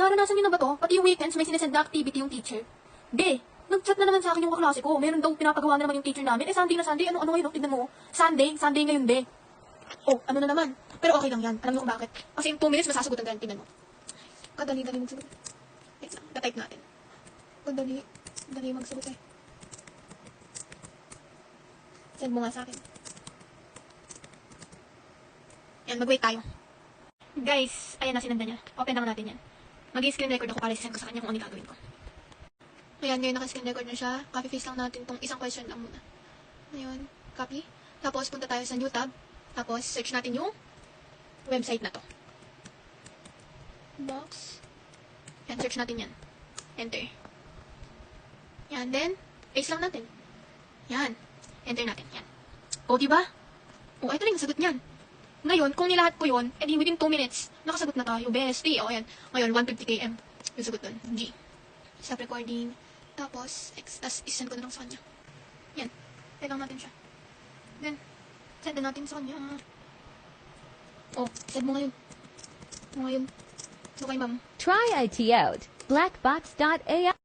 naranasan niyo na ba to? Pati yung weekends may sinesend na activity yung teacher. Be, nag-chat na naman sa akin yung kaklase ko. Meron daw pinapagawa na naman yung teacher namin. Eh, Sunday na Sunday. Ano ngayon? Tignan mo. Sunday ngayon, be. Oh, ano na naman. Pero okay lang yan. Alam niyo kung bakit. Kasi yung 2 minutes masasagutan ka yan. Tignan mo. Kadali-dali magsagot. Wait lang. Tatype natin. Kadali magsagot eh. Send mo nga sa akin. Yan, mag-wait tayo. Guys, ayan na sinanda niya. Open lang natin yan. Mag-screen record ako para i-send ko sa kanya kung ano yung gagawin ko. Ayan, ngayon naka-screen record na siya. Copy paste lang natin tong isang question lang muna. Ngayon, copy. Tapos, punta tayo sa new tab. Tapos, search natin yung website na to. Box. Yan, search natin yan. Enter. Yan, then, paste lang natin. Yan. Enter natin. Yan. O, diba? O, ito rin ang sagot niyan. Ngayon, kung nilahat ko yun, edi within 2 minutes, nakasagot na tayo. Bestie. O, yan. Ngayon, 150 km. Yung sagot dun. G. Stop recording. Tapos, X. Tapos, isend ko na lang sa kanya. Yan. Pegang natin siya. Then, send na natin sa kanya. Oh, send mo ngayon. So, kay ma'am. Try IT out. Blackbox.ai